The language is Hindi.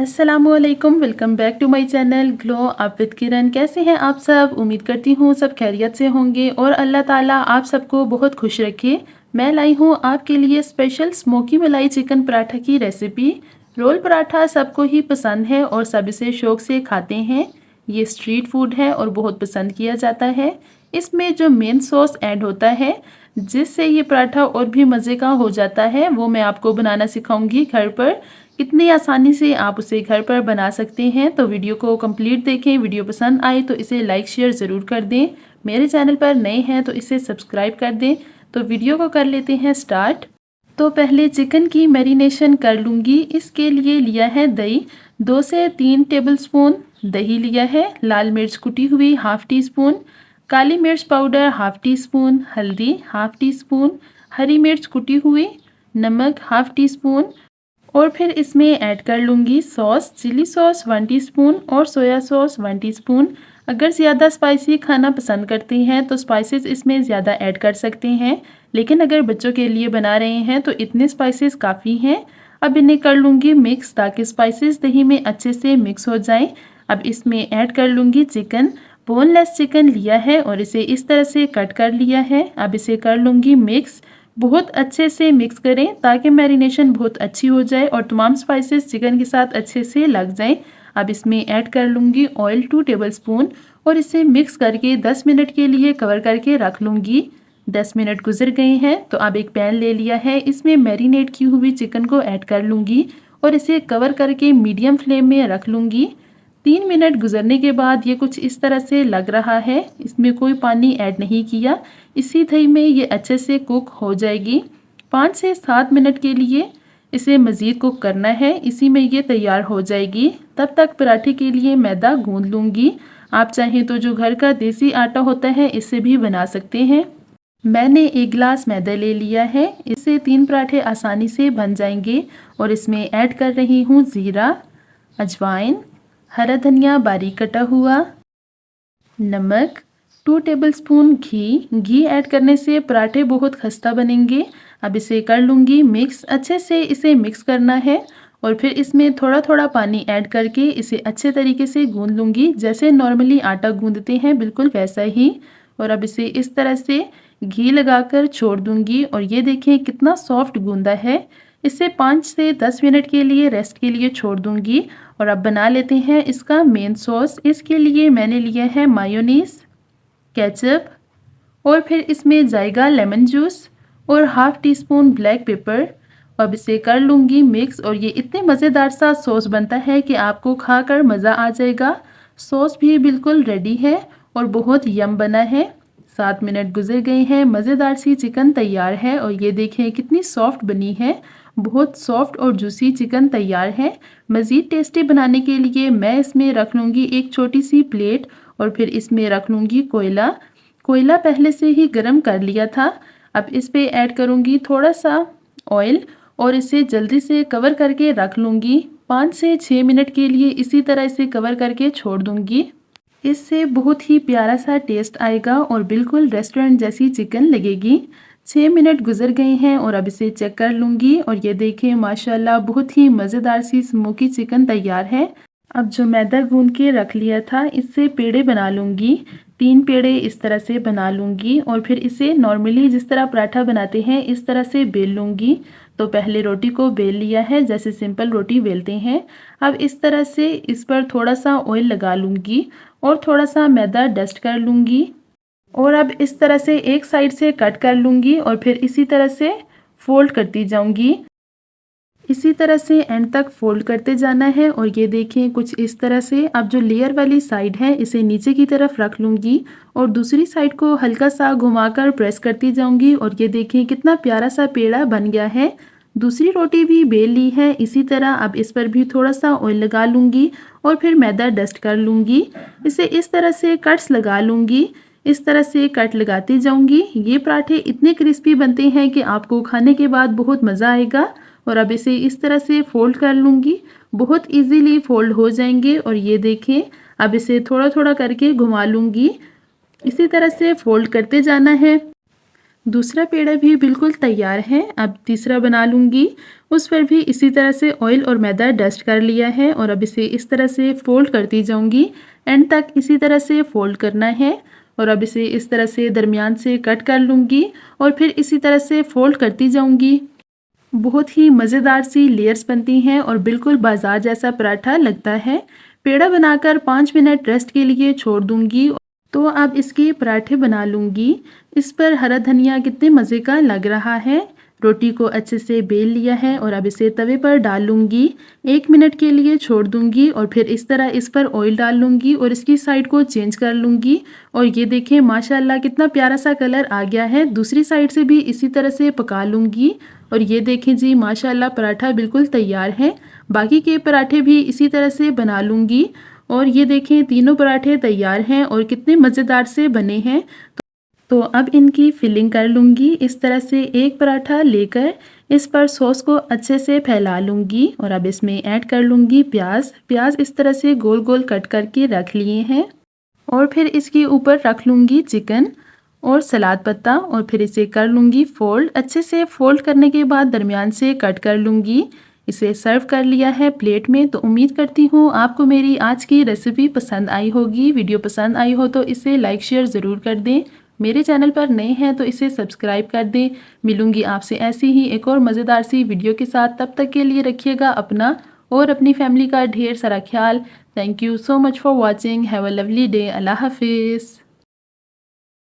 अस्सलामुअलैकुम, welcome back to my channel glow up with Kiran. कैसे हैं आप सब? उम्मीद करती हूँ सब खैरियत से होंगे और अल्लाह ताला आप सबको बहुत खुश रखे। मैं लाई हूँ आपके लिए स्पेशल स्मोकी मलाई चिकन पराठा की रेसिपी। रोल पराठा सबको ही पसंद है और सब इसे शौक से खाते हैं। ये स्ट्रीट फूड है और बहुत पसंद किया जाता है। इसमें जो मेन सॉस ऐड होता है जिससे ये पराठा और भी मज़े का हो जाता है, वो मैं आपको बनाना सिखाऊंगी घर पर। कितनी आसानी से आप उसे घर पर बना सकते हैं। तो वीडियो को कंप्लीट देखें। वीडियो पसंद आए तो इसे लाइक शेयर ज़रूर कर दें। मेरे चैनल पर नए हैं तो इसे सब्सक्राइब कर दें। तो वीडियो को कर लेते हैं स्टार्ट। तो पहले चिकन की मैरिनेशन कर लूँगी। इसके लिए लिया है दही, 2 से 3 टेबलस्पून दही लिया है। लाल मिर्च कुटी हुई हाफ़ टी स्पून, काली मिर्च पाउडर हाफ़ टी स्पून, हल्दी हाफ़ टी स्पून, हरी मिर्च कुटी हुई, नमक हाफ़ टी स्पून और फिर इसमें ऐड कर लूँगी सॉस। चिली सॉस 1 टीस्पून और सोया सॉस 1 टीस्पून। अगर ज़्यादा स्पाइसी खाना पसंद करते हैं तो स्पाइसेस इसमें ज़्यादा ऐड कर सकते हैं, लेकिन अगर बच्चों के लिए बना रहे हैं तो इतने स्पाइसेस काफ़ी हैं। अब इन्हें कर लूँगी मिक्स ताकि स्पाइसेस दही में अच्छे से मिक्स हो जाएं। अब इसमें ऐड कर लूँगी चिकन। बोनलेस चिकन लिया है और इसे इस तरह से कट कर लिया है। अब इसे कर लूँगी मिक्स। बहुत अच्छे से मिक्स करें ताकि मैरिनेशन बहुत अच्छी हो जाए और तमाम स्पाइसेस चिकन के साथ अच्छे से लग जाएं। अब इसमें ऐड कर लूँगी ऑयल 2 टेबलस्पून और इसे मिक्स करके 10 मिनट के लिए कवर करके रख लूँगी। 10 मिनट गुजर गए हैं तो अब एक पैन ले लिया है। इसमें मैरिनेट की हुई चिकन को ऐड कर लूँगी और इसे कवर करके मीडियम फ्लेम में रख लूँगी। 3 मिनट गुजरने के बाद ये कुछ इस तरह से लग रहा है। इसमें कोई पानी ऐड नहीं किया। इसी दही में ये अच्छे से कुक हो जाएगी। 5 से 7 मिनट के लिए इसे मज़ीद कुक करना है। इसी में ये तैयार हो जाएगी। तब तक पराठे के लिए मैदा गूंद लूँगी। आप चाहें तो जो घर का देसी आटा होता है इससे भी बना सकते हैं। मैंने 1 गिलास मैदा ले लिया है। इससे 3 पराठे आसानी से बन जाएंगे और इसमें ऐड कर रही हूँ ज़ीरा, अजवाइन, हरा धनिया बारीक कटा हुआ, नमक, 2 टेबलस्पून घी ऐड करने से पराठे बहुत खस्ता बनेंगे। अब इसे कर लूँगी मिक्स। अच्छे से इसे मिक्स करना है और फिर इसमें थोड़ा थोड़ा पानी ऐड करके इसे अच्छे तरीके से गूंद लूँगी। जैसे नॉर्मली आटा गूंदते हैं बिल्कुल वैसा ही। और अब इसे इस तरह से घी लगाकर छोड़ दूँगी और ये देखें कितना सॉफ्ट गूंदा है। इसे 5 से 10 मिनट के लिए रेस्ट के लिए छोड़ दूँगी। और अब बना लेते हैं इसका मेन सॉस। इसके लिए मैंने लिया है मायोनीज़, केचप और फिर इसमें जाएगा लेमन जूस और half tea spoon black pepper. अब इसे कर लूँगी मिक्स और ये इतने मज़ेदार सा सॉस बनता है कि आपको खाकर मज़ा आ जाएगा। सॉस भी बिल्कुल रेडी है और बहुत यम बना है। 7 मिनट गुजर गए हैं। मज़ेदार सी चिकन तैयार है और ये देखें कितनी सॉफ्ट बनी है। बहुत सॉफ्ट और जूसी चिकन तैयार है। मज़ीद टेस्टी बनाने के लिए मैं इसमें रख लूँगी एक छोटी सी प्लेट और फिर इसमें रख लूँगी कोयला पहले से ही गरम कर लिया था। अब इस पे ऐड करूँगी थोड़ा सा ऑयल और इसे जल्दी से कवर करके रख लूँगी। 5 से 6 मिनट के लिए इसी तरह इसे कवर करके छोड़ दूँगी। इससे बहुत ही प्यारा सा टेस्ट आएगा और बिल्कुल रेस्टोरेंट जैसी चिकन लगेगी। 6 मिनट गुजर गए हैं और अब इसे चेक कर लूँगी और ये देखें माशाल्लाह बहुत ही मज़ेदार सी स्मोकी चिकन तैयार है। अब जो मैदा गूंद के रख लिया था इससे पेड़े बना लूँगी। 3 पेड़े इस तरह से बना लूँगी और फिर इसे नॉर्मली जिस तरह पराठा बनाते हैं इस तरह से बेल लूँगी। तो पहले रोटी को बेल लिया है जैसे सिंपल रोटी बेलते हैं। अब इस तरह से इस पर थोड़ा सा ऑयल लगा लूँगी और थोड़ा सा मैदा डस्ट कर लूँगी और अब इस तरह से एक साइड से कट कर लूँगी और फिर इसी तरह से फोल्ड करती जाऊँगी। इसी तरह से एंड तक फोल्ड करते जाना है और ये देखें कुछ इस तरह से। अब जो लेयर वाली साइड है इसे नीचे की तरफ रख लूँगी और दूसरी साइड को हल्का सा घुमाकर प्रेस करती जाऊँगी और ये देखें कितना प्यारा सा पेड़ा बन गया है। दूसरी रोटी भी बेल ली है इसी तरह। अब इस पर भी थोड़ा सा ऑयल लगा लूँगी और फिर मैदा डस्ट कर लूँगी। इसे इस तरह से कट्स लगा लूँगी। इस तरह से कट लगाती जाऊँगी। ये पराठे इतने क्रिस्पी बनते हैं कि आपको खाने के बाद बहुत मज़ा आएगा। और अब इसे इस तरह से फोल्ड कर लूँगी। बहुत इजीली फोल्ड हो जाएंगे और ये देखें अब इसे थोड़ा थोड़ा करके घुमा लूँगी। इसी तरह से फोल्ड करते जाना है। दूसरा पेड़ा भी बिल्कुल तैयार है। अब तीसरा बना लूँगी उस पर भी इसी तरह से ऑयल और मैदा डस्ट कर लिया है और अब इसे इस तरह से फ़ोल्ड करती जाऊंगी। एंड तक इसी तरह से फ़ोल्ड करना है और अब इसे इस तरह से दरमियान से कट कर लूँगी और फिर इसी तरह से फ़ोल्ड करती जाऊंगी। बहुत ही मज़ेदार सी लेयर्स बनती हैं और बिल्कुल बाजार जैसा पराठा लगता है। पेड़ा बनाकर 5 मिनट रेस्ट के लिए छोड़ दूंगी। तो अब इसके पराठे बना लूँगी। इस पर हरा धनिया कितने मज़े का लग रहा है। रोटी को अच्छे से बेल लिया है और अब इसे तवे पर डाल लूँगी। 1 मिनट के लिए छोड़ दूँगी और फिर इस तरह इस पर ऑयल डाल लूँगी और इसकी साइड को चेंज कर लूँगी। और ये देखें माशाल्लाह कितना प्यारा सा कलर आ गया है। दूसरी साइड से भी इसी तरह से पका लूँगी और ये देखें जी माशाल्लाह पराठा बिल्कुल तैयार है। बाकी के पराठे भी इसी तरह से बना लूँगी और ये देखें तीनों पराठे तैयार हैं और कितने मज़ेदार से बने हैं। तो अब इनकी फिलिंग कर लूँगी। इस तरह से एक पराठा लेकर इस पर सॉस को अच्छे से फैला लूँगी और अब इसमें ऐड कर लूँगी प्याज इस तरह से गोल गोल कट करके रख लिए हैं और फिर इसके ऊपर रख लूँगी चिकन और सलाद पत्ता और फिर इसे कर लूँगी फोल्ड। अच्छे से फोल्ड करने के बाद दरमियान से कट कर लूँगी। इसे सर्व कर लिया है प्लेट में। तो उम्मीद करती हूँ आपको मेरी आज की रेसिपी पसंद आई होगी। वीडियो पसंद आई हो तो इसे लाइक शेयर ज़रूर कर दें। मेरे चैनल पर नए हैं तो इसे सब्सक्राइब कर दें। मिलूंगी आपसे ऐसी ही एक और मज़ेदार सी वीडियो के साथ। तब तक के लिए रखिएगा अपना और अपनी फैमिली का ढेर सारा ख्याल। Thank you so much for watching. Have a lovely day. अल्लाह हाफिज़।